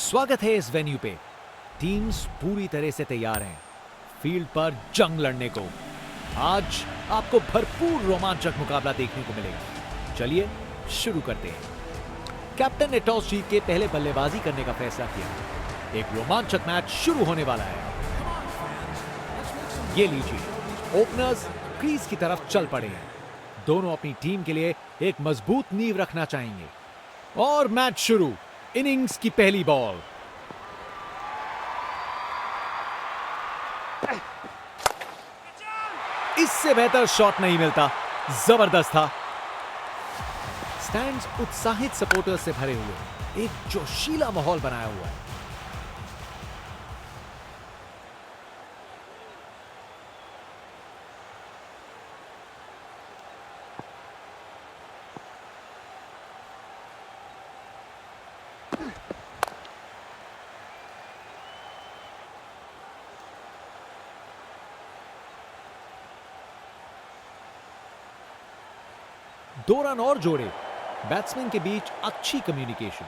स्वागत है इस वेन्यू पे। टीम्स पूरी तरह से तैयार हैं फील्ड पर जंग लड़ने को। आज आपको भरपूर रोमांचक मुकाबला देखने को मिलेगा। चलिए शुरू करते हैं। कैप्टन ने टॉस जीत के पहले बल्लेबाजी करने का फैसला किया। एक रोमांचक मैच शुरू होने वाला है। ये लीजिए, ओपनर्स क्रीज की तरफ चल पड़े हैं। दोनों अपनी टीम के लिए एक मजबूत नींव रखना चाहेंगे। और मैच शुरू। इनिंग्स की पहली बॉल। इससे बेहतर शॉट नहीं मिलता। जबरदस्त था। स्टैंड्स उत्साहित सपोर्टर्स से भरे हुए एक जोशीला माहौल बनाया हुआ है। दो रन और जोड़े। बैट्समैन के बीच अच्छी कम्युनिकेशन।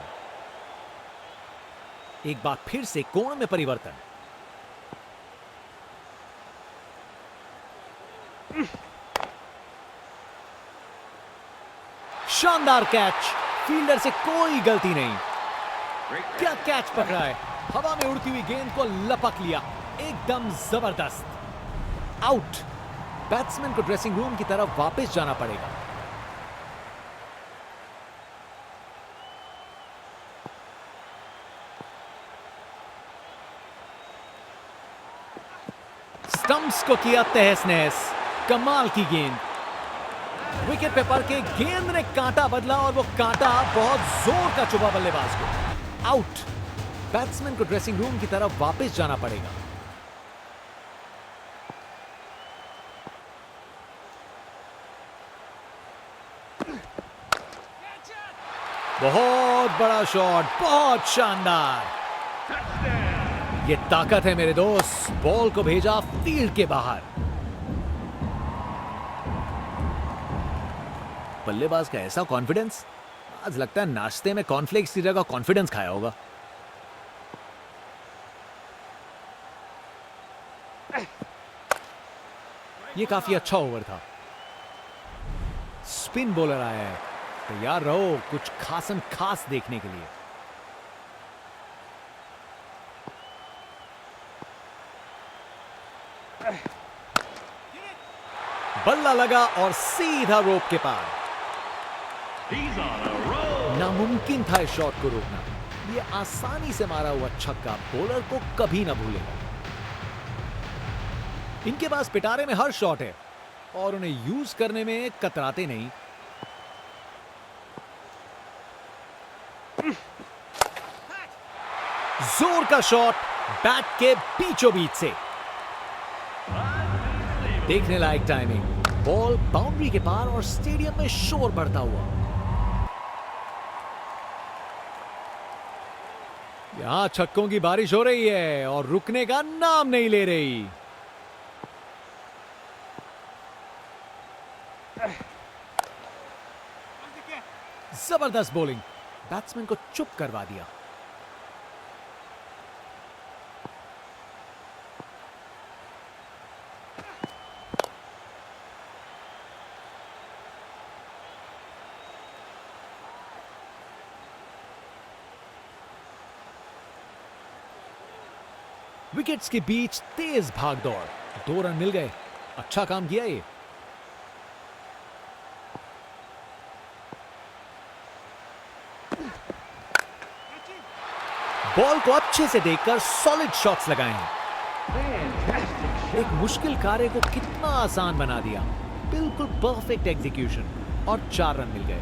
एक बार फिर से कोण में परिवर्तन। शानदार कैच। फील्डर से कोई गलती नहीं। क्या कैच पकड़ा है। हवा में उड़ती हुई गेंद को लपक लिया। एकदम जबरदस्त। आउट। बैट्समैन को ड्रेसिंग रूम की तरफ वापस जाना पड़ेगा। स्टंप्स को किया तहस नहस। कमाल की गेंद। विकेट पे पड़ के गेंद ने कांटा बदला और वो कांटा बहुत जोर का चुभा बल्लेबाज को। आउट। बैट्समैन को ड्रेसिंग रूम की तरफ वापस जाना पड़ेगा। बहुत बड़ा शॉट। बहुत शानदार। ये ताकत है मेरे दोस्त। बॉल को भेजा फील्ड के बाहर। बल्लेबाज का ऐसा कॉन्फिडेंस। आज लगता है नाश्ते में कॉर्नफ्लेक्स की जगह कॉन्फिडेंस खाया होगा। ये काफी अच्छा ओवर था। स्पिन बॉलर आया है। तैयार रहो कुछ खासम खास देखने के लिए। बल्ला लगा और सीधा रोप के पार। नामुमकिन था इस शॉट को रोकना। ये आसानी से मारा हुआ छक्का बॉलर को कभी ना भूलेगा। इनके पास पिटारे में हर शॉट है और उन्हें यूज करने में कतराते नहीं। जोर का शॉट बैट के बीचों बीच से। देखने लायक टाइमिंग। बॉल बाउंड्री के पार और स्टेडियम में शोर बढ़ता हुआ। यहां छक्कों की बारिश हो रही है और रुकने का नाम नहीं ले रही। जबरदस्त बॉलिंग। बैट्समैन को चुप करवा दिया। विकेट्स के बीच तेज भागदौड़। 2 रन मिल गए। अच्छा काम किया ये। बॉल को अच्छे से देखकर सॉलिड शॉट्स लगाए हैं। एक मुश्किल कार्य को कितना आसान बना दिया। बिल्कुल परफेक्ट एग्जीक्यूशन और 4 रन मिल गए।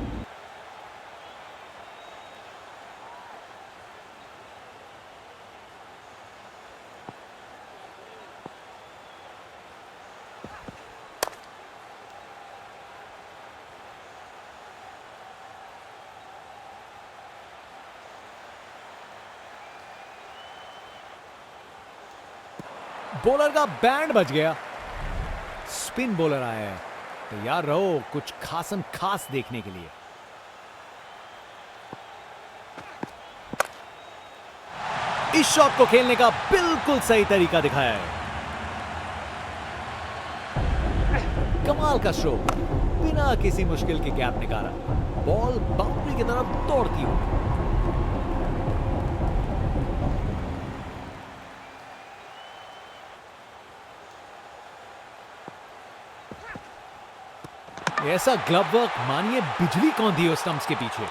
बॉलर का बैंड बज गया। स्पिन बॉलर आया है। तैयार रहो कुछ खासम खास देखने के लिए। इस शॉट को खेलने का बिल्कुल सही तरीका दिखाया है। कमाल का स्ट्रोक, बिना किसी मुश्किल के गैप निकाला, बॉल बाउंड्री की तरफ दौड़ती हुई। ऐसा ग्लव वर्क मानिए बिजली कौंधी है स्टंप्स के पीछे।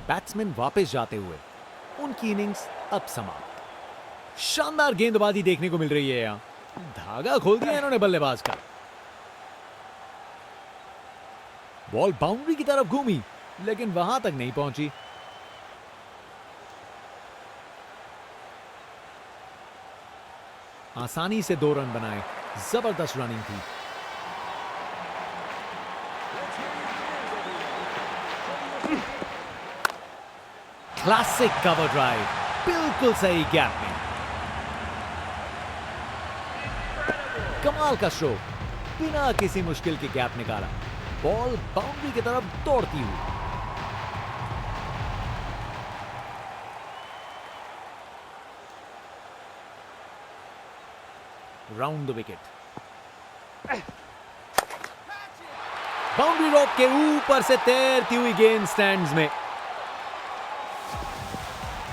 बैट्समैन वापस जाते हुए, उनकी इनिंग्स अब समाप्त। शानदार गेंदबाजी देखने को मिल रही है यहां, धागा खोल दिया इन्होंने बल्लेबाज का। बॉल बाउंड्री की तरफ घूमी लेकिन वहां तक नहीं पहुंची। आसानी से 2 रन बनाए, जबरदस्त रनिंग थी। क्लासिक कवर ड्राइव, बिल्कुल सही गैप में। कमाल का स्ट्रोक, बिना किसी मुश्किल के गैप निकाला, बॉल बाउंड्री की तरफ दौड़ती हुई। राउंड द विकेट, बाउंड्री रोप के ऊपर से तैरती हुई गेंद स्टैंड्स में।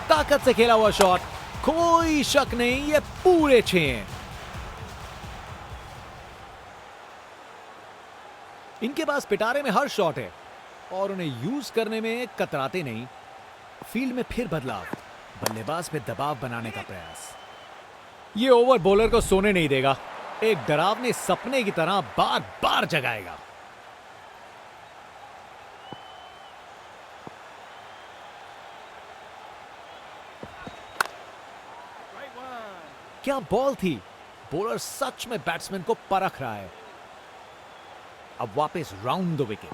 ताकत से खेला हुआ शॉट, कोई शक नहीं ये पूरे 6 हैं। इनके पास पिटारे में हर शॉट है और उन्हें यूज करने में कतराते नहीं। फील्ड में फिर बदलाव, बल्लेबाज पे दबाव बनाने का प्रयास। ये ओवर बॉलर को सोने नहीं देगा, एक डरावने सपने की तरह बार बार जगाएगा। क्या बॉल थी, बॉलर सच में बैट्समैन को परख रहा है। अब वापस राउंड द विकेट।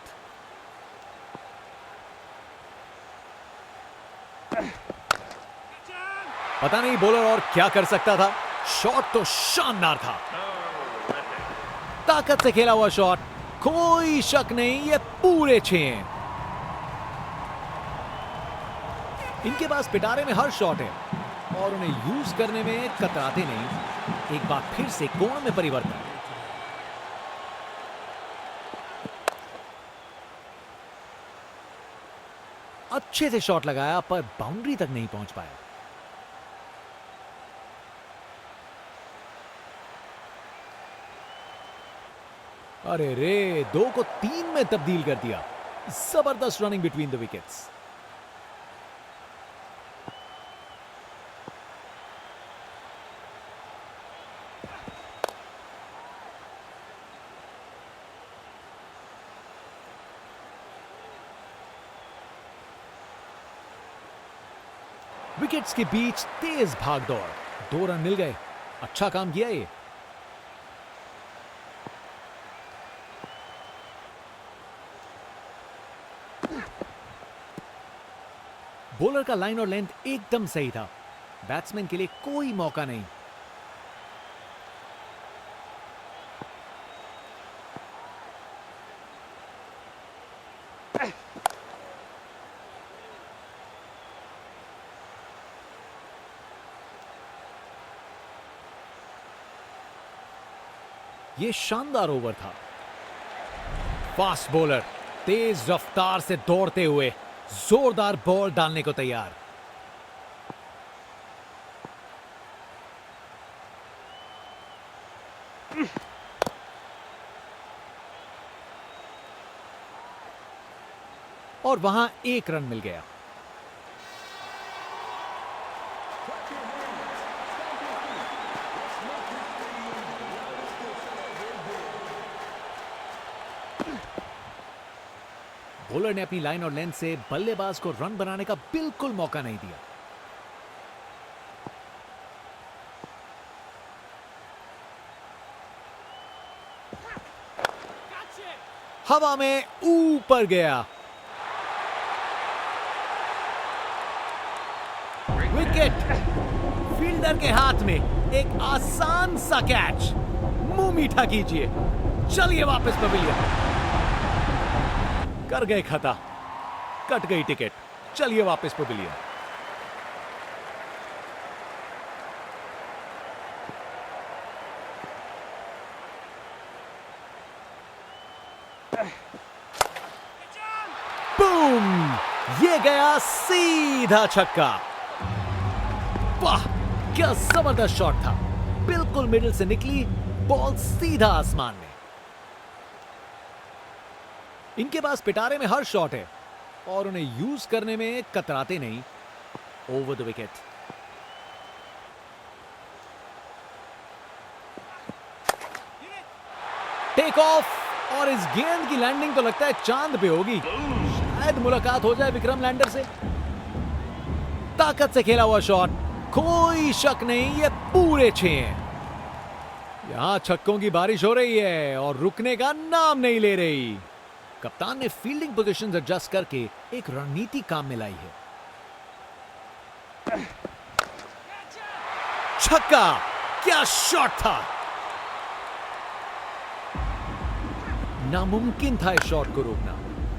पता नहीं बॉलर और क्या कर सकता था, शॉट तो शानदार था। ताकत से खेला हुआ शॉट, कोई शक नहीं ये पूरे 6 हैं। इनके पास पिटारे में हर शॉट है और उन्हें यूज करने में कतराते नहीं। एक बार फिर से कोण में परिवर्तन। अच्छे से शॉट लगाया पर बाउंड्री तक नहीं पहुंच पाया। अरे रे, 2 को 3 में तब्दील कर दिया। जबरदस्त running between the wickets. Wickets के बीच तेज भागदौड़, 2 रन मिल गए। अच्छा काम किया ये। बॉलर का लाइन और लेंथ एकदम सही था, बैट्समैन के लिए कोई मौका नहीं। ये शानदार ओवर था। फास्ट बॉलर तेज रफ्तार से दौड़ते हुए जोरदार बॉल डालने को तैयार। और वहां 1 रन मिल गया। बॉलर ने अपनी लाइन और लेंथ से बल्लेबाज को रन बनाने का बिल्कुल मौका नहीं दिया। हवा में ऊपर गया। विकेट, फील्डर के हाथ में एक आसान सा कैच। मुंह मीठा कीजिए, चलिए वापस पवेलियन। कर गए खता, कट गई टिकट। चलिए वापस पवेलियन। बूम! ये गया सीधा छक्का। वाह, क्या जबरदस्त शॉट था। बिल्कुल मिडिल से निकली बॉल सीधा आसमान में। इनके पास पिटारे में हर शॉट है और उन्हें यूज करने में कतराते नहीं। Over the wicket. Take off, और इस गेंद की लैंडिंग तो लगता है चांद पे होगी। शायद मुलाकात हो जाए विक्रम लैंडर से। ताकत से खेला हुआ शॉट, कोई शक नहीं ये पूरे 6 हैं। यहां छक्कों की बारिश हो रही है और रुकने का नाम नहीं ले रही। कप्तान ने फील्डिंग पोजीशंस एडजस्ट करके एक रणनीति काम में लाई है। छक्का, क्या शॉट था। नामुमकिन था इस शॉट को रोकना।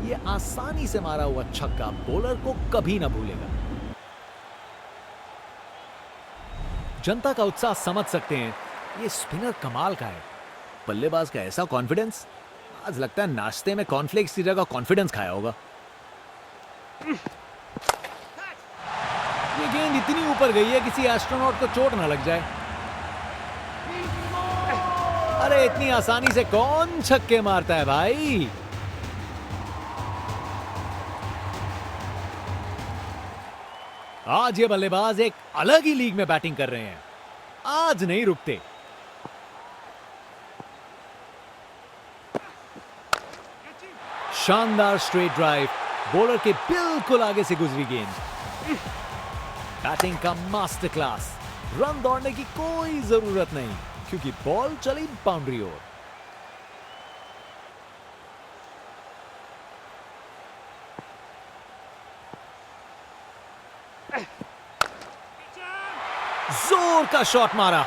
यह आसानी से मारा हुआ छक्का बॉलर को कभी ना भूलेगा। जनता का उत्साह समझ सकते हैं। ये स्पिनर कमाल का है। बल्लेबाज का ऐसा कॉन्फिडेंस, आज लगता है नाश्ते में कॉर्नफ्लेक्स की जगह कॉन्फिडेंस खाया होगा। ये गेंद इतनी ऊपर गई है किसी एस्ट्रोनॉट को चोट ना लग जाए। अरे इतनी आसानी से कौन छक्के मारता है भाई। आज ये बल्लेबाज एक अलग ही लीग में बैटिंग कर रहे हैं। आज नहीं रुकते। शानदार स्ट्रेट ड्राइव, बॉलर के बिल्कुल आगे से गुजरी गेंद। बैटिंग का मास्टर क्लास। रन दौड़ने की कोई जरूरत नहीं क्योंकि बॉल चली बाउंड्री ओर। जोर का शॉट मारा,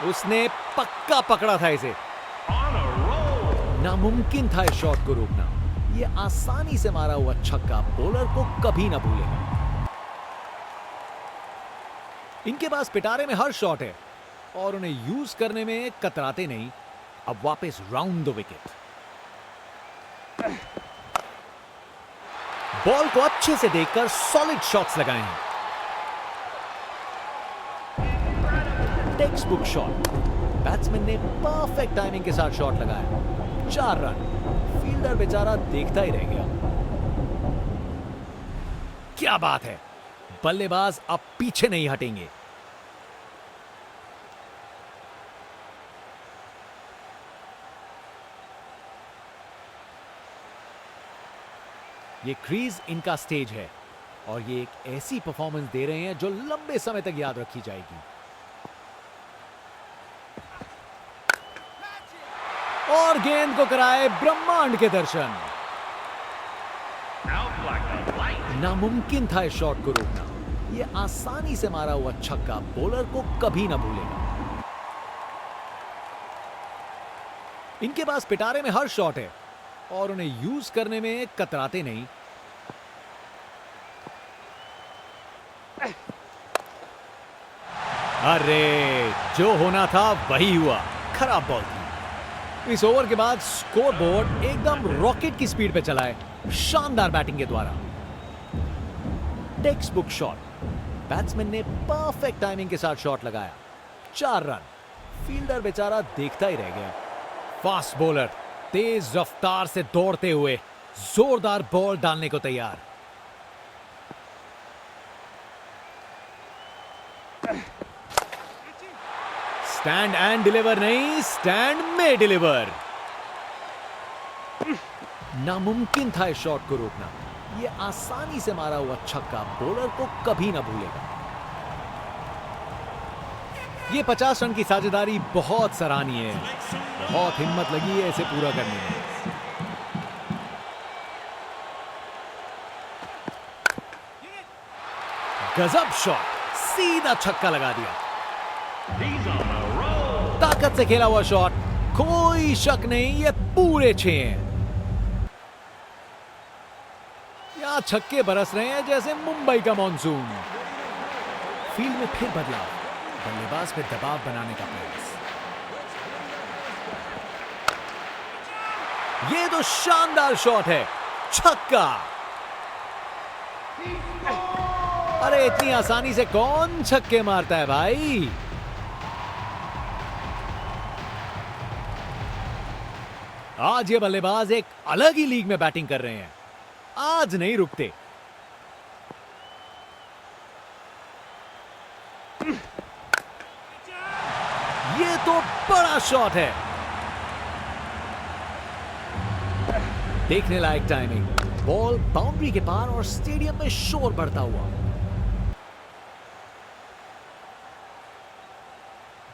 उसने पक्का पकड़ा था इसे। नामुमकिन था इस शॉट को रोकना। यह आसानी से मारा हुआ छक्का बॉलर को कभी ना भूलेगा। इनके पास पिटारे में हर शॉट है और उन्हें यूज करने में कतराते नहीं। अब वापस राउंड द विकेट। बॉल को अच्छे से देखकर सॉलिड शॉट्स लगाए हैं। Text book shot. बैट्समैन ने परफेक्ट टाइमिंग के साथ शॉट लगाया। 4 रन। फील्डर बेचारा देखता ही रह गया। क्या बात है, बल्लेबाज अब पीछे नहीं हटेंगे। ये क्रीज इनका स्टेज है और ये एक ऐसी परफॉर्मेंस दे रहे हैं जो लंबे समय तक याद रखी जाएगी। और गेंद को कराए ब्रह्मांड के दर्शन। नामुमकिन था इस शॉट को रोकना। यह आसानी से मारा हुआ छक्का बॉलर को कभी ना भूलेगा। इनके पास पिटारे में हर शॉट है और उन्हें यूज करने में कतराते नहीं। अरे जो होना था वही हुआ। खराब बॉल थी। इस ओवर के बाद स्कोरबोर्ड एकदम रॉकेट की स्पीड पे चला है, शानदार बैटिंग के द्वारा। Text book shot. बैट्समैन ने परफेक्ट टाइमिंग के साथ शॉट लगाया। 4 रन। फील्डर बेचारा देखता ही रह गया। फास्ट बॉलर तेज रफ्तार से दौड़ते हुए जोरदार बॉल डालने को तैयार। स्टैंड एंड डिलीवर नहीं, स्टैंड में डिलीवर। नामुमकिन था इस शॉट को रोकना। यह आसानी से मारा हुआ छक्का बॉलर को कभी ना भूलेगा। यह 50 रन की साझेदारी बहुत सराहनीय है। बहुत हिम्मत लगी है इसे पूरा करने में। गजब शॉट, सीधा छक्का लगा दिया। ताकत से खेला हुआ शॉट, कोई शक नहीं ये पूरे 6 हैं। यहां छक्के बरस रहे हैं जैसे मुंबई का मॉनसून। फील्ड में फिर बदलाव, बल्लेबाज पे दबाव बनाने का प्रयास। ये तो शानदार शॉट है, छक्का। अरे इतनी आसानी से कौन छक्के मारता है भाई। आज ये बल्लेबाज एक अलग ही लीग में बैटिंग कर रहे हैं, आज नहीं रुकते। ये तो बड़ा शॉट है, देखने लायक टाइमिंग। बॉल बाउंड्री के पार और स्टेडियम में शोर बढ़ता हुआ।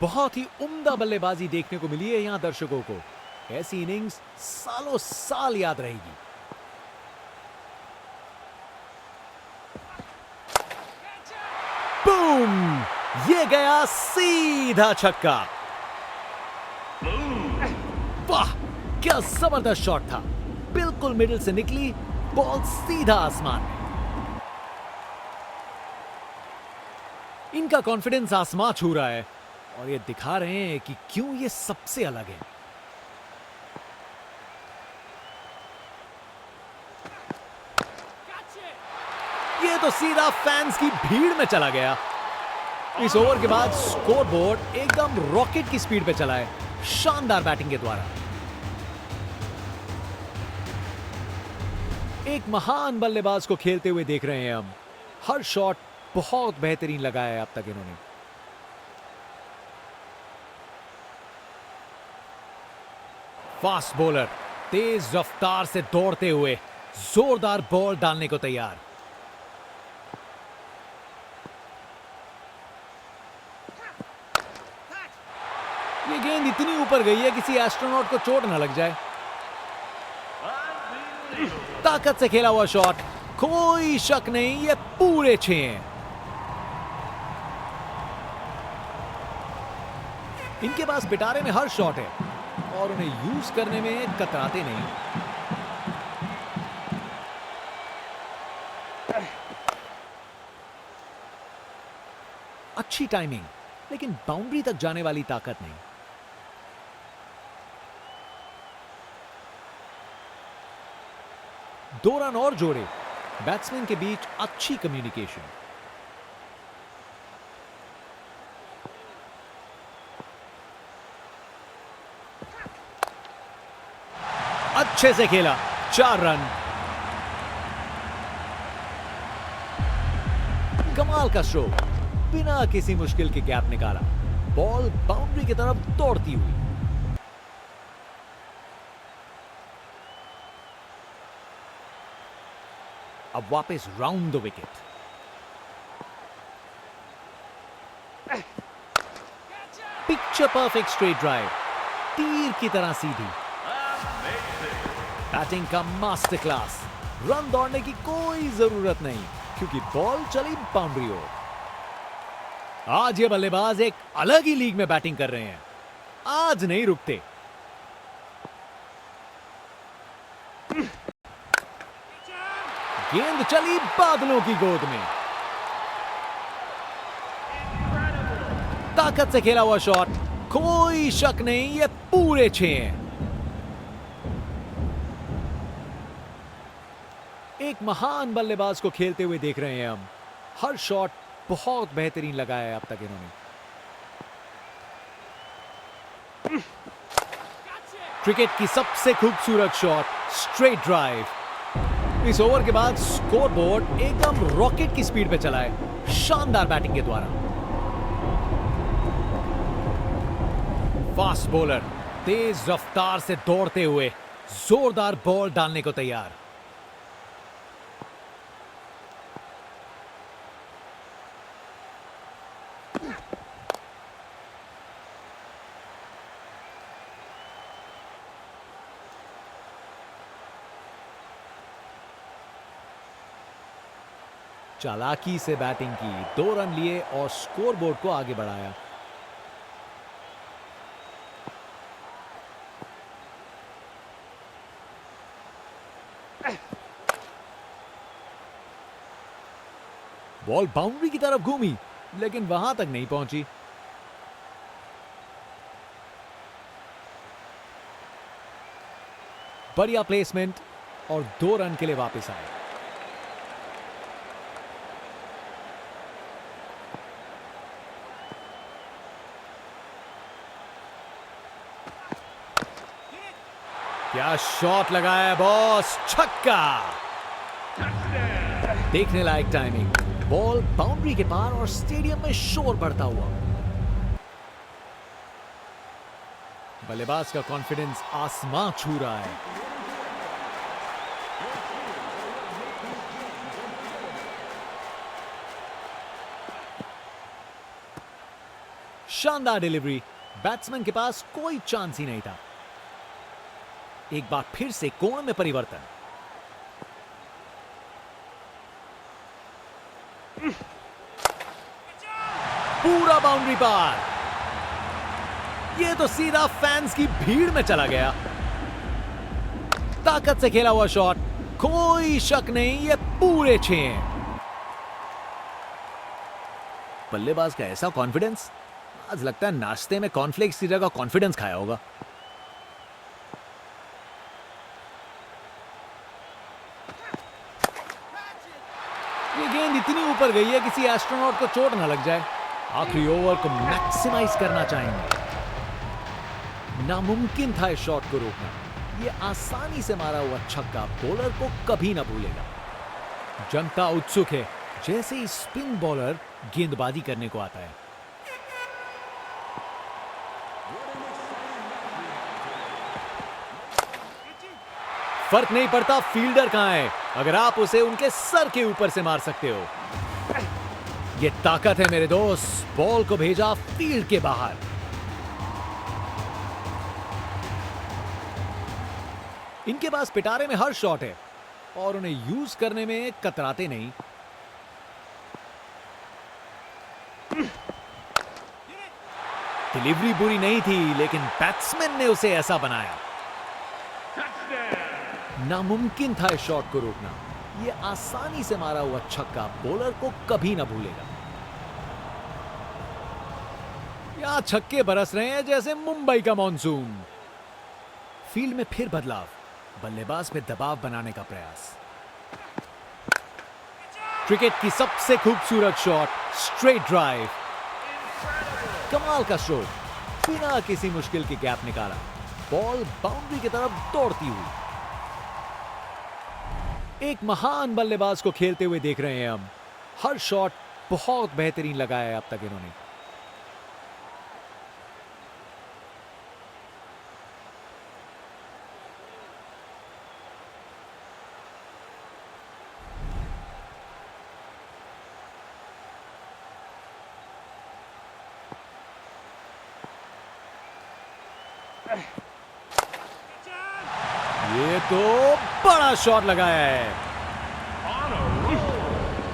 बहुत ही उम्दा बल्लेबाजी देखने को मिली है यहां दर्शकों को। ऐसी इनिंग्स सालों साल याद रहेगी। बूम! ये गया सीधा छक्का। वाह, क्या जबरदस्त शॉट था। बिल्कुल मिडिल से निकली बॉल सीधा आसमान में। इनका कॉन्फिडेंस आसमां छू रहा है और ये दिखा रहे हैं कि क्यों ये सबसे अलग है। ये तो सीधा फैंस की भीड़ में चला गया। इस ओवर के बाद स्कोरबोर्ड एकदम रॉकेट की स्पीड पे चला है, शानदार बैटिंग के द्वारा। एक महान बल्लेबाज को खेलते हुए देख रहे हैं हम। हर शॉट बहुत बेहतरीन लगाया है अब तक इन्होंने। फास्ट बॉलर तेज रफ्तार से दौड़ते हुए जोरदार बॉल डालने को तैयार। ये गेंद इतनी ऊपर गई है किसी एस्ट्रोनॉट को चोट ना लग जाए। ताकत से खेला हुआ शॉट, कोई शक नहीं ये पूरे 6 हैं। इनके पास पिटारे में हर शॉट है और उन्हें यूज करने में कतराते नहीं। अच्छी टाइमिंग, लेकिन बाउंड्री तक जाने वाली ताकत नहीं। 2 रन और जोड़े, बैट्समैन के बीच अच्छी कम्युनिकेशन। अच्छे से खेला, 4 रन। कमाल का स्ट्रोक, बिना किसी मुश्किल के गैप निकाला। बॉल बाउंड्री की तरफ दौड़ती हुई। अब वापस round the wicket. Picture perfect straight drive, तीर की तरह सीधी। बैटिंग का मास्टर क्लास। रन दौड़ने की कोई जरूरत नहीं क्योंकि बॉल चली बाउंड्री ओर। आज ये बल्लेबाज एक अलग ही लीग में बैटिंग कर रहे हैं, आज नहीं रुकते। गेंद चली बादलों की गोद में। ताकत से खेला हुआ शॉट, कोई शक नहीं ये पूरे 6 हैं। एक महान बल्लेबाज को खेलते हुए देख रहे हैं हम। हर शॉट बहुत बेहतरीन लगाया है अब तक इन्होंने। क्रिकेट की सबसे खूबसूरत शॉट, स्ट्रेट ड्राइव। इस ओवर के बाद स्कोरबोर्ड एकदम रॉकेट की स्पीड पे चला है, शानदार बैटिंग के द्वारा। फास्ट बॉलर तेज रफ्तार से दौड़ते हुए जोरदार बॉल डालने को तैयार। चालाकी से बैटिंग की, 2 रन लिए और स्कोरबोर्ड को आगे बढ़ाया। बॉल बाउंड्री की तरफ घूमी, लेकिन वहां तक नहीं पहुंची। बढ़िया प्लेसमेंट और 2 रन के लिए वापस आए। क्या शॉट लगाया बॉस, छक्का। देखने लायक टाइमिंग, बॉल बाउंड्री के पार और स्टेडियम में शोर बढ़ता हुआ। बल्लेबाज का कॉन्फिडेंस आसमां छू रहा है। शानदार डिलीवरी, बैट्समैन के पास कोई चांस ही नहीं था। एक बार फिर से कोण में परिवर्तन। पूरा बाउंड्री पार। यह तो सीधा फैंस की भीड़ में चला गया। ताकत से खेला हुआ शॉट, कोई शक नहीं, ये पूरे 6 हैं। बल्लेबाज का ऐसा कॉन्फिडेंस, आज लगता है नाश्ते में कॉर्नफ्लेक्स की जगह कॉन्फिडेंस खाया होगा। ये गेंद इतनी ऊपर गई है किसी एस्ट्रोनॉट को चोट ना लग जाए। आखिरी ओवर को मैक्सिमाइज करना चाहेंगे। नामुमकिन था इस शॉट को रोकना। ये आसानी से मारा हुआ छक्का बॉलर को कभी ना भूलेगा। जनता उत्सुक है, जैसे ही स्पिन बॉलर गेंदबाजी करने को आता है। फर्क नहीं पड़ता फील्डर कहां है, अगर आप उसे उनके सर के ऊपर से मार सकते हो। ये ताकत है मेरे दोस्त। बॉल को भेजा फील्ड के बाहर। इनके पास पिटारे में हर शॉट है और उन्हें यूज करने में कतराते नहीं। डिलीवरी बुरी नहीं थी, लेकिन बैट्समैन ने उसे ऐसा बनाया। नामुमकिन था इस शॉट को रोकना। यह आसानी से मारा हुआ छक्का बॉलर को कभी ना भूलेगा। यहां छक्के बरस रहे हैं जैसे मुंबई का मॉनसून। फील्ड में फिर बदलाव, बल्लेबाज पे दबाव बनाने का प्रयास। क्रिकेट की सबसे खूबसूरत शॉट, स्ट्रेट ड्राइव। कमाल का स्ट्रोक, बिना किसी मुश्किल के गैप निकाला। बॉल बाउंड्री की तरफ दौड़ती हुई। एक महान बल्लेबाज को खेलते हुए देख रहे हैं हम। हर शॉट बहुत बेहतरीन लगा है अब तक इन्होंने। ये तो बड़ा शॉट लगाया है।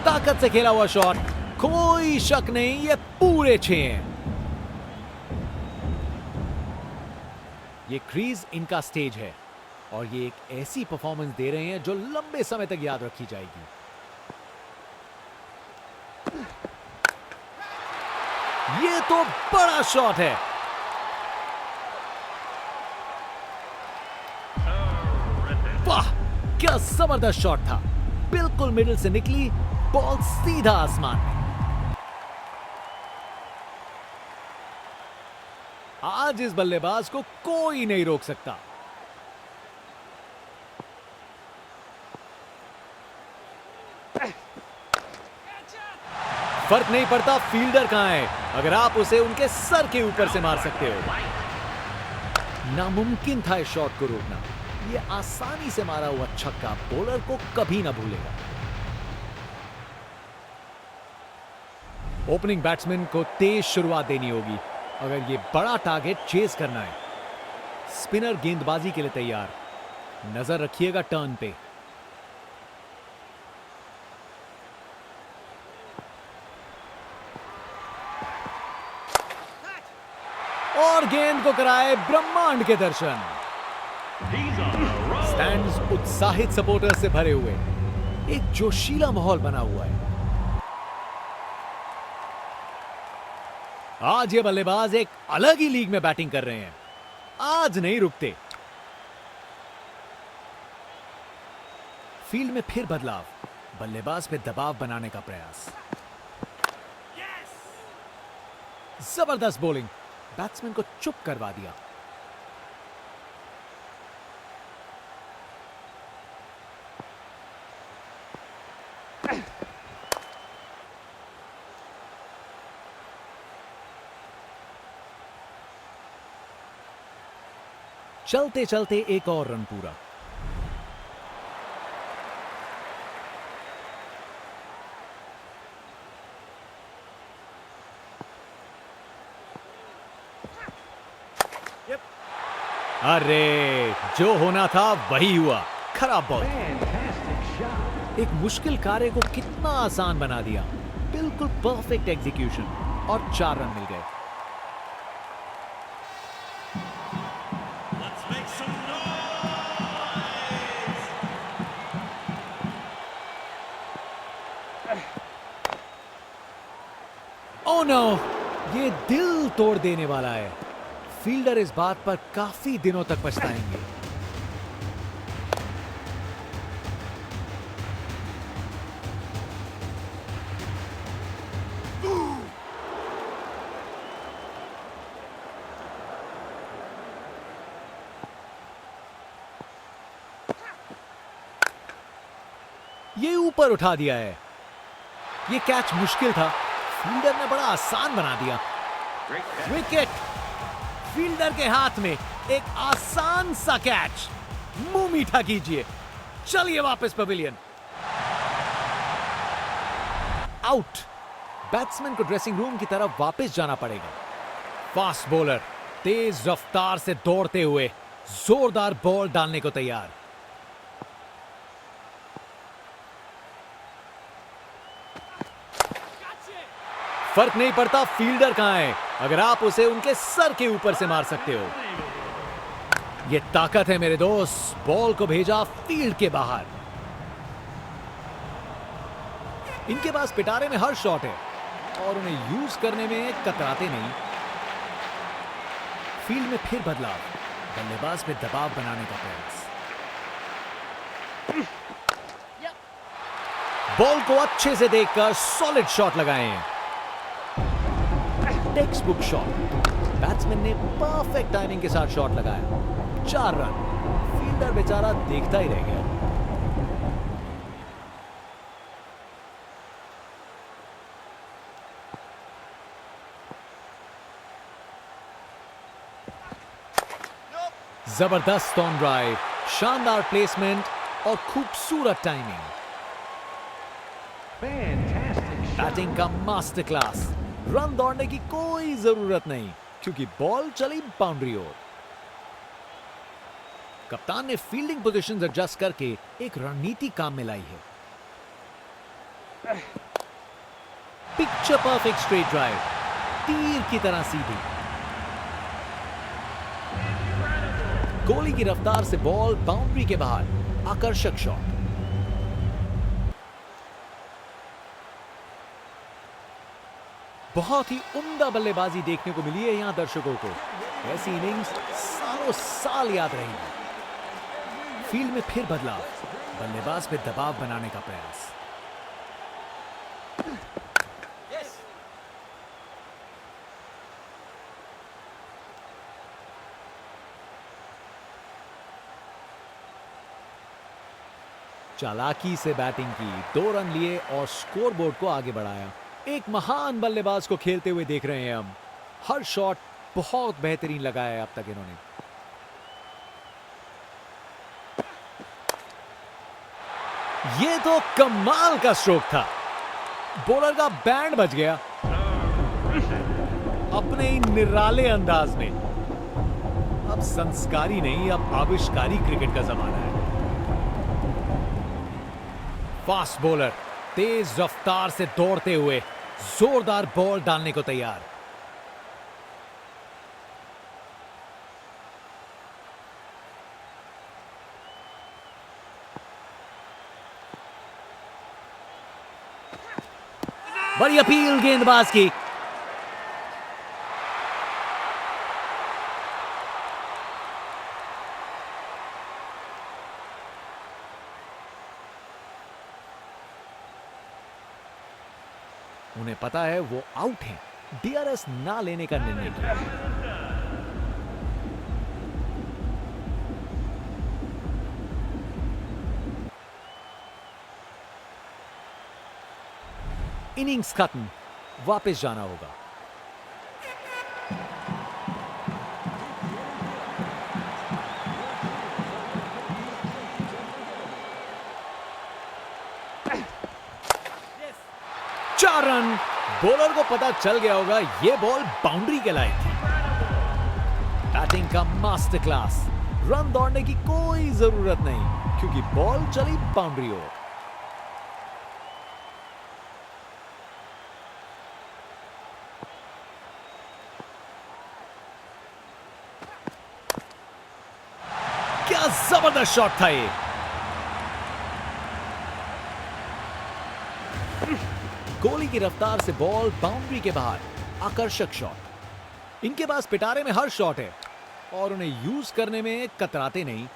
ताकत से खेला हुआ शॉट, कोई शक नहीं, ये पूरे 6 हैं। ये क्रीज इनका स्टेज है और ये एक ऐसी परफॉर्मेंस दे रहे हैं जो लंबे समय तक याद रखी जाएगी। ये तो बड़ा शॉट है। वाह, क्या जबरदस्त शॉट था। बिल्कुल मिडिल से निकली बॉल, सीधा आसमान में। आज इस बल्लेबाज को कोई नहीं रोक सकता। फर्क नहीं पड़ता फील्डर कहां है, अगर आप उसे उनके सर के ऊपर से मार सकते हो। नामुमकिन था इस शॉट को रोकना। यह आसानी से मारा हुआ छक्का बॉलर को कभी ना भूलेगा। ओपनिंग बैट्समैन को तेज शुरुआत देनी होगी अगर यह बड़ा टारगेट चेस करना है। स्पिनर गेंदबाजी के लिए तैयार। नजर रखिएगा टर्न पे। और गेंद को कराए ब्रह्मांड के दर्शन। स्टैंड्स उत्साहित सपोर्टर्स से भरे हुए, एक जोशीला माहौल बना हुआ है। आज ये बल्लेबाज एक अलग ही लीग में बैटिंग कर रहे हैं, आज नहीं रुकते। फील्ड में फिर बदलाव, बल्लेबाज पे दबाव बनाने का प्रयास। जबरदस्त बॉलिंग, बैट्समैन को चुप करवा दिया। चलते चलते एक और रन पूरा। अरे, जो होना था वही हुआ। खराब बॉल। एक मुश्किल कार्य को कितना आसान बना दिया। बिल्कुल परफेक्ट एग्जीक्यूशन और 4 रन मिल गए। ओह नो, ये दिल तोड़ देने वाला है। फील्डर इस बात पर काफी दिनों तक पछताएंगे। ये ऊपर उठा दिया है। ये कैच मुश्किल था, फील्डर ने बड़ा आसान बना दिया। विकेट। फील्डर के हाथ में एक आसान सा कैच। मुंह मीठा कीजिए। चलिए वापस पवेलियन। आउट। बैट्समैन को ड्रेसिंग रूम की तरफ वापस जाना पड़ेगा। फास्ट बॉलर तेज रफ्तार से दौड़ते हुए जोरदार बॉल डालने को तैयार। फर्क नहीं पड़ता फील्डर कहां है, अगर आप उसे उनके सर के ऊपर से मार सकते हो। यह ताकत है मेरे दोस्त। बॉल को भेजा फील्ड के बाहर। इनके पास पिटारे में हर शॉट है और उन्हें यूज करने में कतराते नहीं। फील्ड में फिर बदलाव, बल्लेबाज पे दबाव बनाने का प्रयास। बॉल को अच्छे से देखकर सॉलिड शॉट लगाए हैं। Text book shot. बैट्समैन ने परफेक्ट टाइमिंग के साथ शॉट लगाया। 4 रन। फील्डर बेचारा देखता ही रह गया। जबरदस्त ऑन ड्राइव, शानदार प्लेसमेंट और खूबसूरत टाइमिंग। बैटिंग का मास्टर क्लास। रन दौड़ने की कोई जरूरत नहीं क्योंकि बॉल चली बाउंड्री ओर। कप्तान ने फील्डिंग पोजीशंस एडजस्ट करके एक रणनीति काम में लाई है। पिक्चर परफेक्ट स्ट्रेट ड्राइव, तीर की तरह सीधी। गोली की रफ्तार से बॉल बाउंड्री के बाहर। आकर्षक शॉट। बहुत ही उम्दा बल्लेबाजी देखने को मिली है यहां दर्शकों को। ऐसी इनिंग्स सालों साल याद रहेंगी। फील्ड में फिर बदलाव, बल्लेबाज पे दबाव बनाने का प्रयास। चालाकी से बैटिंग की, 2 रन लिए और स्कोरबोर्ड को आगे बढ़ाया। एक महान बल्लेबाज को खेलते हुए देख रहे हैं हम। हर शॉट बहुत बेहतरीन लगाया है अब तक इन्होंने। ये तो कमाल का स्ट्रोक था। बॉलर का बैंड बज गया अपने ही निराले अंदाज में। अब संस्कारी नहीं, अब आविष्कारी क्रिकेट का जमाना है। फास्ट बॉलर तेज रफ्तार से दौड़ते हुए जोरदार बॉल डालने को तैयार। बड़ी अपील गेंदबाज की। उन्हें पता है वो आउट हैं, डीआरएस ना लेने का निर्णय किया। इनिंग्स खत्म, वापस जाना होगा। चार रन। बॉलर को पता चल गया होगा ये बॉल बाउंड्री के लायक थी। बैटिंग का मास्टर क्लास। रन दौड़ने की कोई जरूरत नहीं क्योंकि बॉल चली बाउंड्री ओर। क्या जबरदस्त शॉट था ये। गोली की रफ्तार से बॉल बाउंड्री के बाहर। आकर्षक शॉट। इनके पास पिटारे में हर शॉट है और उन्हें यूज करने में कतराते नहीं।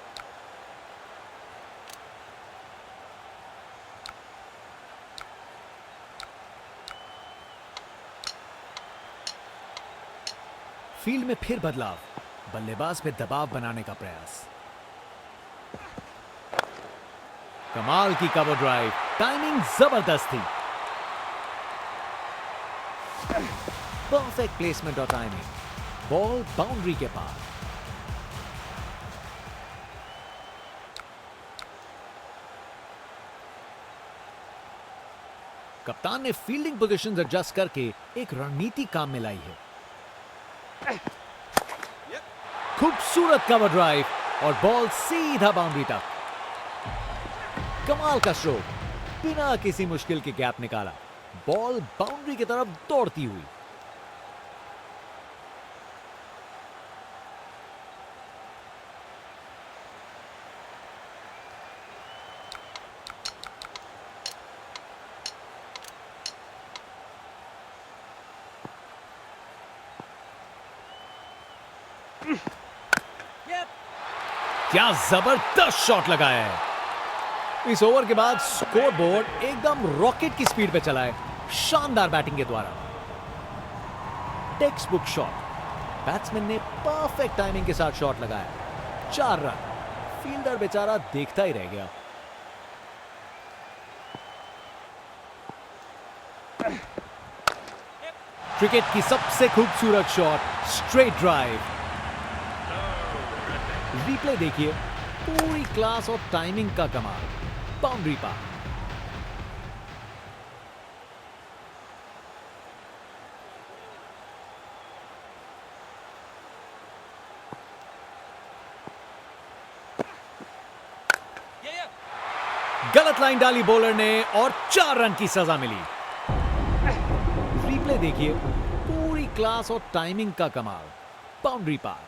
फील्ड में फिर बदलाव। बल्लेबाज पे दबाव बनाने का प्रयास। कमाल की कवर ड्राइव। टाइमिंग जबरदस्त थी। परफेक्ट प्लेसमेंट और टाइमिंग। बॉल बाउंड्री के पार। कप्तान ने फील्डिंग पोजीशंस एडजस्ट करके एक रणनीति काम में लाई है। खूबसूरत कवर ड्राइव और बॉल सीधा बाउंड्री तक। कमाल का स्ट्रोक। बिना किसी मुश्किल के गैप निकाला। बॉल बाउंड्री की तरफ दौड़ती हुई। क्या जबरदस्त शॉट लगाया है। इस ओवर के बाद स्कोर बोर्ड एकदम रॉकेट की स्पीड पे चला है। शानदार बैटिंग के द्वारा। Text book shot. बैट्समैन ने परफेक्ट टाइमिंग के साथ शॉट लगाया। 4 रन। फील्डर बेचारा देखता ही रह गया। क्रिकेट की सबसे खूबसूरत शॉट। Straight drive. रिप्ले देखिए। पूरी क्लास और टाइमिंग का कमाल। बाउंड्री पार। गलत लाइन डाली बॉलर ने और 4 रन की सजा मिली। रिप्ले देखिए। पूरी क्लास और टाइमिंग का कमाल। बाउंड्री पार।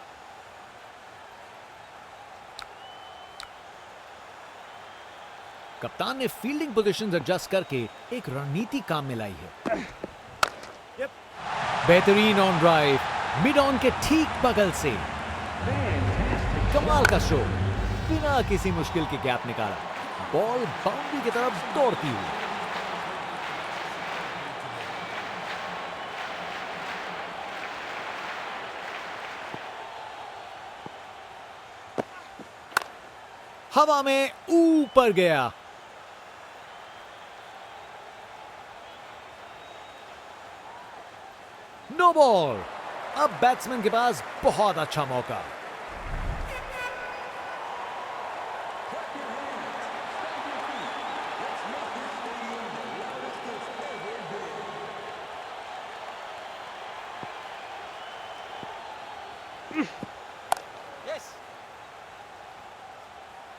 कप्तान ने फील्डिंग पोजीशंस एडजस्ट करके एक रणनीति काम में लाई है। बेहतरीन ऑन ड्राइव। मिड ऑन के ठीक बगल से। कमाल का शो। बिना किसी मुश्किल के गैप निकाला। बॉल बाउंड्री की तरफ दौड़ती हुई। हवा में ऊपर गया। No ball. अब बैट्समैन के पास बहुत अच्छा मौका।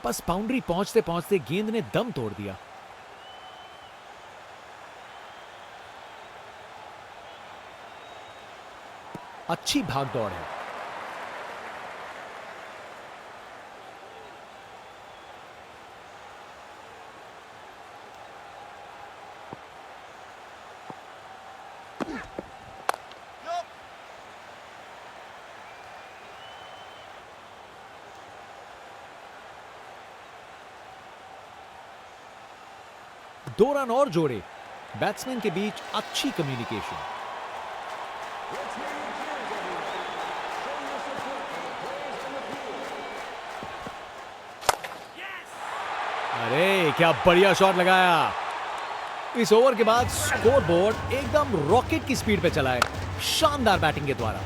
बस बाउंड्री पहुंचते पहुंचते गेंद ने दम तोड़ दिया। अच्छी भागदौड़ है। दो रन और जोड़े। बैट्समैन के बीच अच्छी कम्युनिकेशन। अरे क्या बढ़िया शॉट लगाया। इस ओवर के बाद स्कोर बोर्ड एकदम रॉकेट की स्पीड पे चला है शानदार बैटिंग के द्वारा।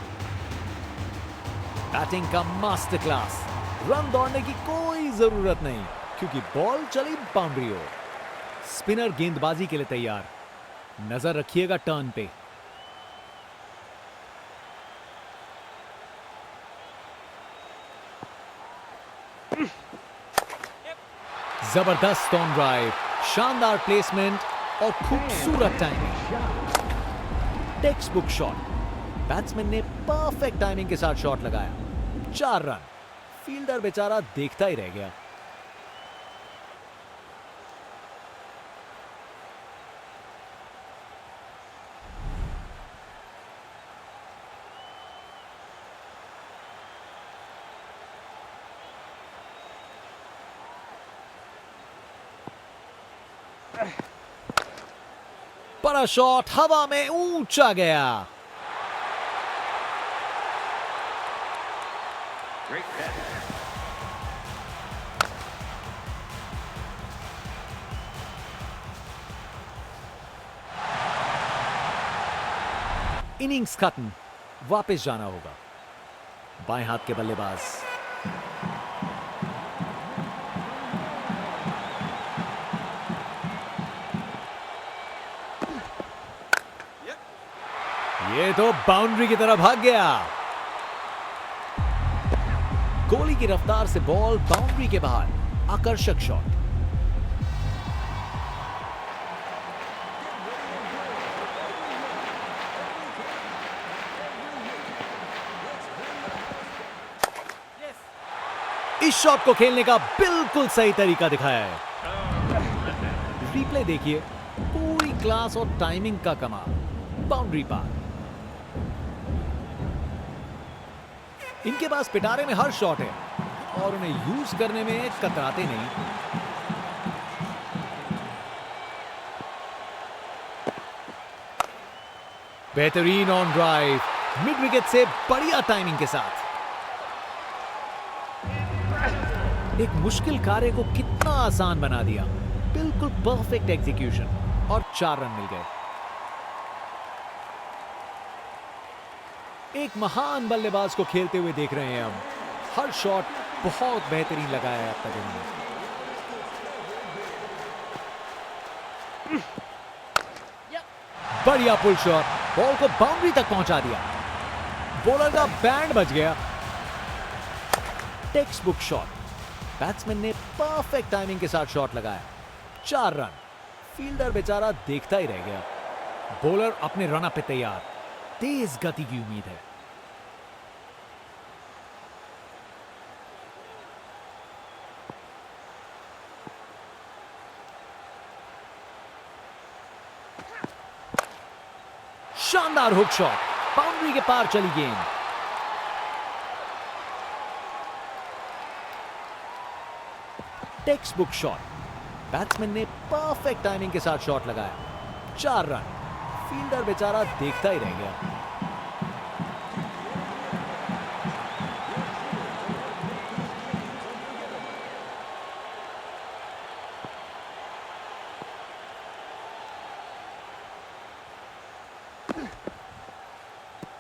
बैटिंग का मास्टर क्लास। रन दौड़ने की कोई जरूरत नहीं क्योंकि बॉल चली बाउंड्री ओर। स्पिनर गेंदबाजी के लिए तैयार। नजर रखिएगा टर्न पे। जबरदस्त ऑन ड्राइव, शानदार प्लेसमेंट और खूबसूरत timing. Text book shot. Batsman ने परफेक्ट टाइमिंग के साथ शॉट लगाया। 4 रन। फील्डर बेचारा देखता ही रह गया। बड़ा शॉट हवा में ऊंचा गया। इनिंग्स खत्म। वापस जाना होगा। बाएं हाथ के बल्लेबाज। ये तो बाउंड्री की तरफ भाग गया। गोली की रफ्तार से बॉल बाउंड्री के बाहर। आकर्षक शॉट। इस शॉट को खेलने का बिल्कुल सही तरीका दिखाया है। रिप्ले देखिए। पूरी क्लास और टाइमिंग का कमाल। बाउंड्री पार। इनके पास पिटारे में हर शॉट है और उन्हें यूज करने में कतराते नहीं। बेहतरीन ऑन ड्राइव, मिड विकेट से बढ़िया टाइमिंग के साथ। एक मुश्किल कार्य को कितना आसान बना दिया। बिल्कुल परफेक्ट एग्जीक्यूशन और 4 रन मिल गए। एक महान बल्लेबाज को खेलते हुए देख रहे हैं हम। हर शॉट बहुत बेहतरीन लगाया है अब तक इन्होंने। बढ़िया पुल शॉट, बॉल को बाउंड्री तक पहुंचा दिया। बॉलर का बैंड बज गया। Text book shot. बैट्समैन ने परफेक्ट टाइमिंग के साथ शॉट लगाया। 4 रन। फील्डर बेचारा देखता ही रह गया। बॉलर अपने रन अप पे तैयार। तेज गति की उम्मीद है। शानदार हुक शॉट, बाउंड्री के पार चली गेंद। Text book shot. बैट्समैन ने परफेक्ट टाइमिंग के साथ शॉट लगाया। 4 रन। फील्डर बेचारा देखता ही रह गया।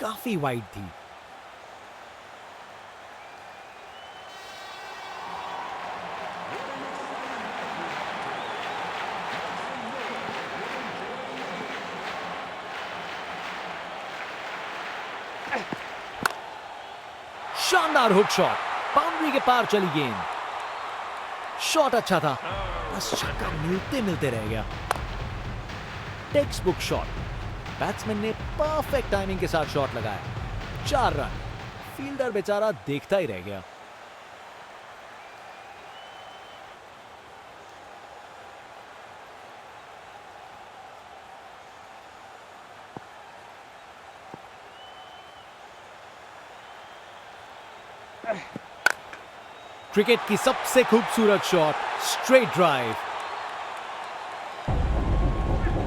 काफी वाइड थी। शानदार हुक शॉट, बाउंड्री के पार चली गेंद। शॉट अच्छा था, बस छक्का मिलते मिलते रह गया। Text book shot. बैट्समैन ने परफेक्ट टाइमिंग के साथ शॉट लगाया। 4 रन। फील्डर बेचारा देखता ही रह गया। क्रिकेट की सबसे खूबसूरत शॉट, स्ट्रेट ड्राइव।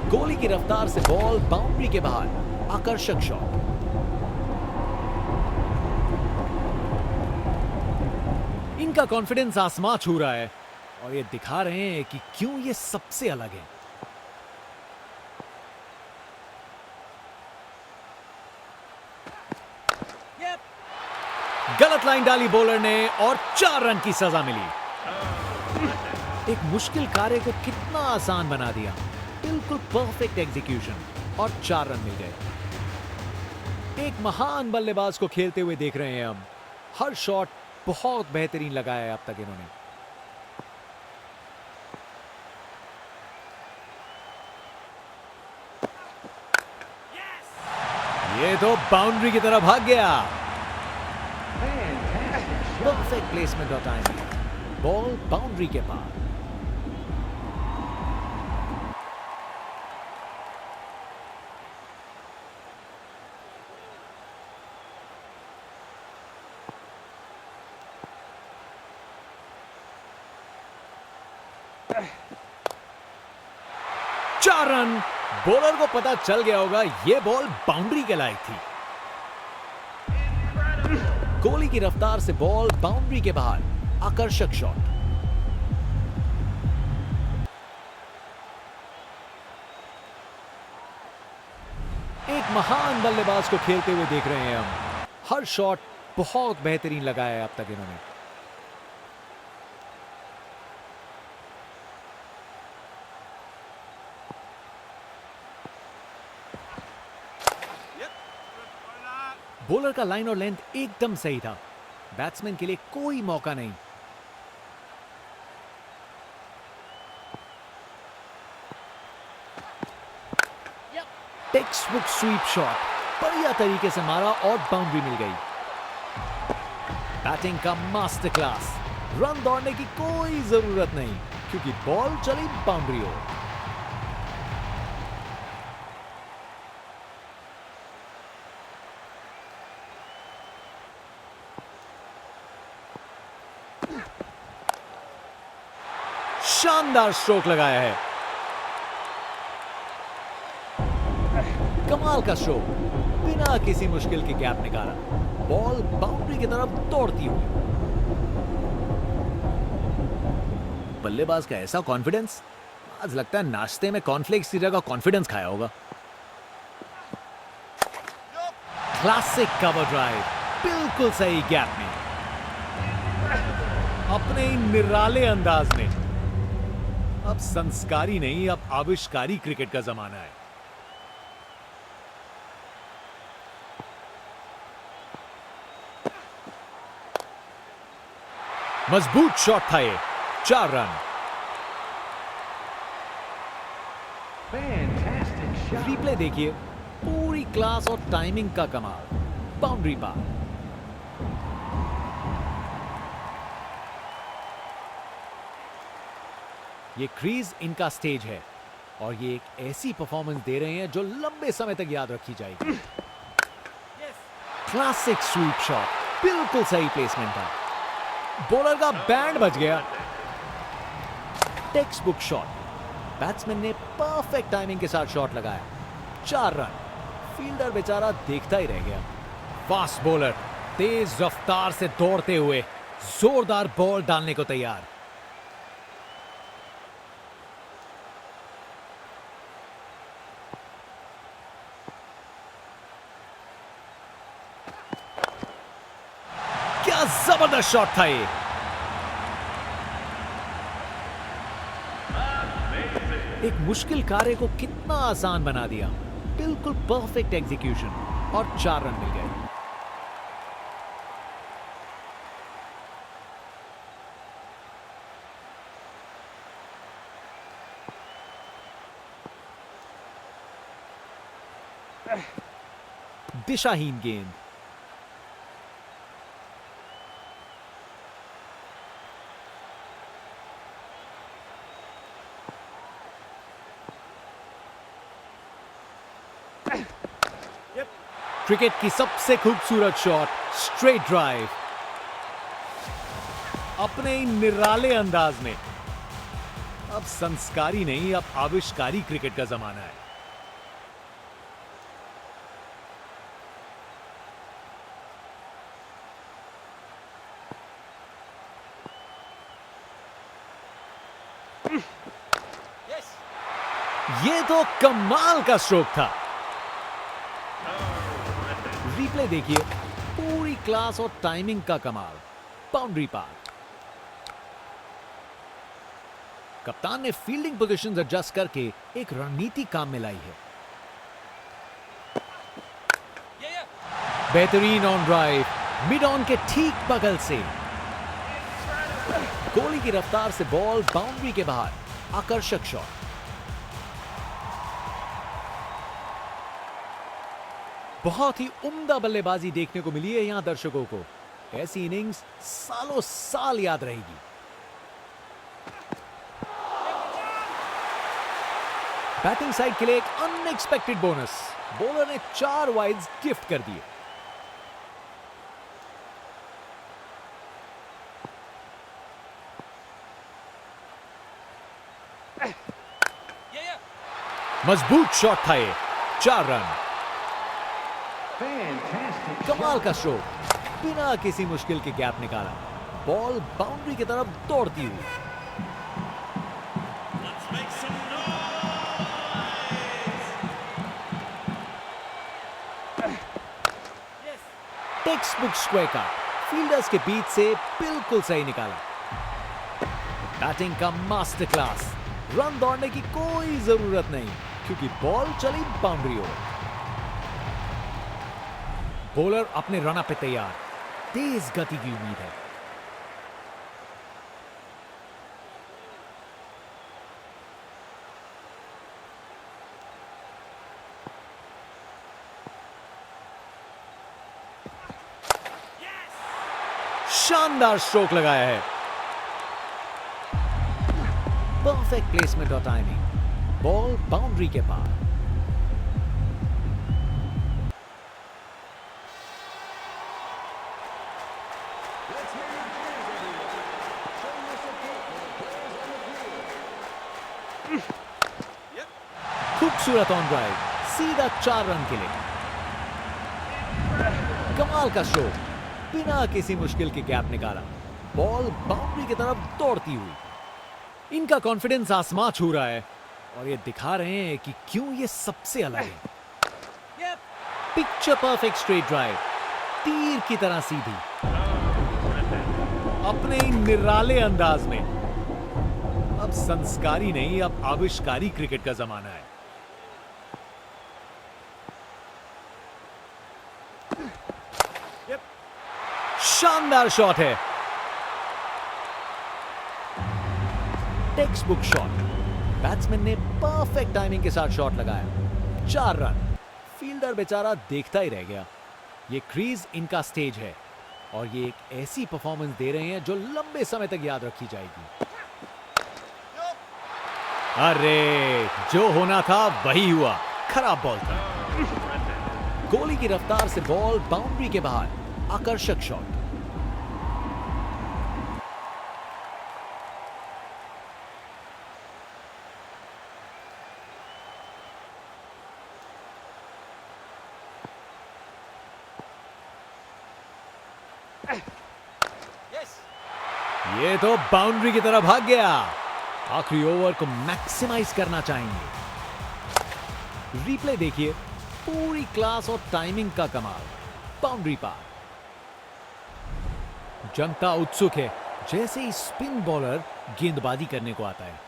गोली की रफ्तार से बॉल बाउंड्री के बाहर, आकर्षक शॉट। इनका कॉन्फिडेंस आसमां छू रहा है और ये दिखा रहे हैं कि क्यों ये सबसे अलग है। गलत लाइन डाली बॉलर ने और 4 रन की सजा मिली। एक मुश्किल कार्य को कितना आसान बना दिया। बिल्कुल परफेक्ट एग्जीक्यूशन और 4 रन मिल गए। एक महान बल्लेबाज को खेलते हुए देख रहे हैं हम। हर शॉट बहुत बेहतरीन लगाया है अब तक इन्होंने। ये तो बाउंड्री की तरफ भाग गया। परफेक्ट प्लेसमेंट और टाइमिंग, बॉल बाउंड्री के पार। चार रन। बॉलर को पता चल गया होगा यह बॉल बाउंड्री के लायक थी। गोली की रफ्तार से बॉल बाउंड्री के बाहर, आकर्षक शॉट। एक महान बल्लेबाज को खेलते हुए देख रहे हैं हम। हर शॉट बहुत बेहतरीन लगाया है अब तक इन्होंने। बॉलर का लाइन और लेंथ एकदम सही था। बैट्समैन के लिए कोई मौका नहीं। टेक्स्ट बुक स्वीप शॉट, बढ़िया तरीके से मारा और बाउंड्री मिल गई। बैटिंग का मास्टर क्लास। रन दौड़ने की कोई जरूरत नहीं क्योंकि बॉल चली बाउंड्री हो। शानदार स्ट्रोक लगाया है। कमाल का स्ट्रोक, बिना किसी मुश्किल के गैप निकाला। बॉल बाउंड्री की तरफ दौड़ती हुई। बल्लेबाज का ऐसा कॉन्फिडेंस, आज लगता है नाश्ते में कॉर्नफ्लेक्स की जगह कॉन्फिडेंस खाया होगा। क्लासिक कवर ड्राइव, बिल्कुल सही गैप में, अपने ही निराले अंदाज में। अब संस्कारी नहीं, अब आविष्कारी क्रिकेट का जमाना है। मजबूत शॉट था ये। 4 रन। रिप्ले देखिए, पूरी क्लास और टाइमिंग का कमाल। बाउंड्री पार। ये क्रीज इनका स्टेज है और ये एक ऐसी परफॉर्मेंस दे रहे हैं जो लंबे समय तक याद रखी जाएगी। क्लासिक स्वीप शॉट, बिल्कुल सही प्लेसमेंट था। बॉलर का बैंड बच गया। टेक्स्ट बुक शॉट, बैट्समैन ने परफेक्ट टाइमिंग के साथ शॉट लगाया। 4 रन। फील्डर बेचारा देखता ही रह गया। फास्ट बॉलर तेज रफ्तार से दौड़ते हुए जोरदार बॉल डालने को तैयार। क्या जबरदस्त शॉट था ये। एक मुश्किल कार्य को कितना आसान बना दिया। बिल्कुल परफेक्ट एग्जीक्यूशन और 4 रन मिल गए। दिशाहीन गेंद। क्रिकेट की सबसे खूबसूरत शॉट, स्ट्रेट ड्राइव, अपने ही निराले अंदाज में। अब संस्कारी नहीं, अब आविष्कारी क्रिकेट का जमाना है। ये तो कमाल का स्ट्रोक था। रिप्ले देखिए, पूरी क्लास और टाइमिंग का कमाल। बाउंड्री पार। कप्तान ने फील्डिंग पोजीशंस एडजस्ट करके एक रणनीति काम में लाई है। बेहतरीन ऑन ड्राइव, मिड ऑन के ठीक बगल से। कोहली की रफ्तार से बॉल बाउंड्री के बाहर। आकर्षक शॉट। बहुत ही उम्दा बल्लेबाजी देखने को मिली है यहां दर्शकों को। ऐसी इनिंग्स सालों साल याद रहेगी। बैटिंग साइड के लिए एक अनएक्सपेक्टेड बोनस। बॉलर ने 4 वाइड्स गिफ्ट कर दिए। मजबूत शॉट था ये। 4 रन। कमाल का स्ट्रोक, बिना किसी मुश्किल के गैप निकाला। बॉल बाउंड्री की तरफ दौड़ती हुई। टेक्स्ट बुक स्क्वायर का फील्डर्स के बीच से बिल्कुल सही निकाला। बैटिंग का मास्टर क्लास। रन दौड़ने की कोई जरूरत नहीं क्योंकि बॉल चली बाउंड्री ओर। बॉलर अपने रन पे तैयार। तेज गति की उम्मीद है। शानदार स्ट्रोक लगाया है। परफेक्ट प्लेसमेंट और टाइमिंग। बॉल बाउंड्री के पार। खूबसूरत ऑन ड्राइव, सीधा 4 रन के लिए। कमाल का स्ट्रोक, बिना किसी मुश्किल के गैप निकाला। बॉल बाउंड्री की तरफ दौड़ती हुई। इनका कॉन्फिडेंस आसमां छू रहा है और ये दिखा रहे हैं कि क्यों ये सबसे अलग है। पिक्चर परफेक्ट स्ट्रेट ड्राइव, तीर की तरह सीधी। अपने निराले अंदाज में। अब संस्कारी नहीं, अब आविष्कारी क्रिकेट का जमाना है। शानदार शॉट है। Text book shot. बैट्समैन ने परफेक्ट टाइमिंग के साथ शॉट लगाया। 4 रन। फील्डर बेचारा देखता ही रह गया। ये क्रीज इनका स्टेज है और ये एक ऐसी परफॉर्मेंस दे रहे हैं जो लंबे समय तक याद रखी जाएगी। अरे, जो होना था वही हुआ। खराब बॉल था। कोहली की रफ्तार से बॉल बाउंड्री के बाहर। आकर्षक शॉट। ये तो बाउंड्री की तरफ भाग गया। आखिरी ओवर को मैक्सिमाइज करना चाहेंगे। रिप्ले देखिए, पूरी क्लास और टाइमिंग का कमाल। बाउंड्री पार। जनता उत्सुक है जैसे ही स्पिन बॉलर गेंदबाजी करने को आता है।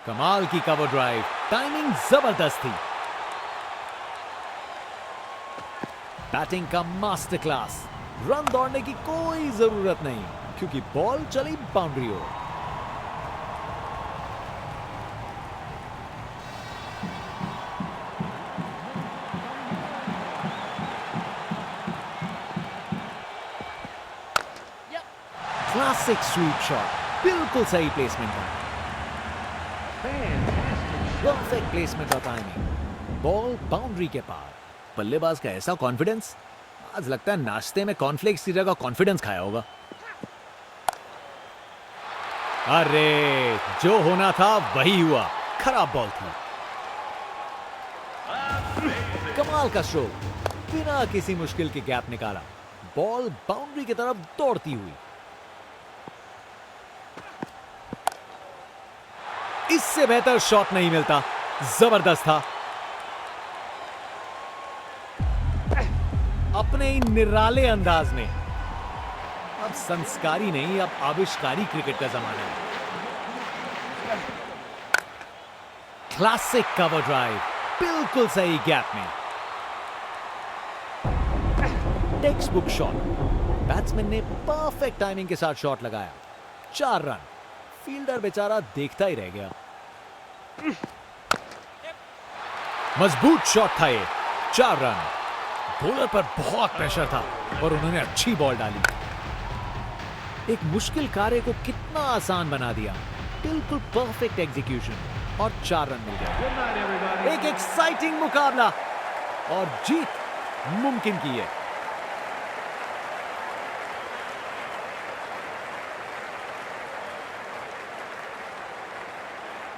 कमाल की कवर ड्राइव, टाइमिंग जबरदस्त थी। बैटिंग का मास्टर क्लास। रन दौड़ने की कोई जरूरत नहीं क्योंकि बॉल चली बाउंड्री ओर। क्लासिक स्वीप शॉट, बिल्कुल सही प्लेसमेंट था। परफेक्ट प्लेसमेंट और टाइमिंग। बॉल बाउंड्री के पार। बल्लेबाज का ऐसा कॉन्फिडेंस आज लगता है नाश्ते में कॉर्नफ्लेक्स की जगह कॉन्फिडेंस खाया होगा। अरे जो होना था वही हुआ, खराब बॉल थी। कमाल का स्ट्रोक, बिना किसी मुश्किल के गैप निकाला, बॉल बाउंड्री की तरफ दौड़ती हुई। इससे बेहतर शॉट नहीं मिलता, जबरदस्त था। अपने ही निराले अंदाज में, अब संस्कारी नहीं, अब आविष्कारी क्रिकेट का जमाना है। क्लासिक कवर ड्राइव, बिल्कुल सही गैप में। टेक्स्ट बुक शॉट, बैट्समैन ने परफेक्ट टाइमिंग के साथ शॉट लगाया। 4 रन, फील्डर बेचारा देखता ही रह गया। मजबूत शॉट था ये, 4 रन। बॉलर पर बहुत प्रेशर था और उन्होंने अच्छी बॉल डाली। एक मुश्किल कार्य को कितना आसान बना दिया। बिल्कुल परफेक्ट एग्जीक्यूशन और 4 रन मिल गए। एक एक्साइटिंग मुकाबला और जीत मुमकिन की है।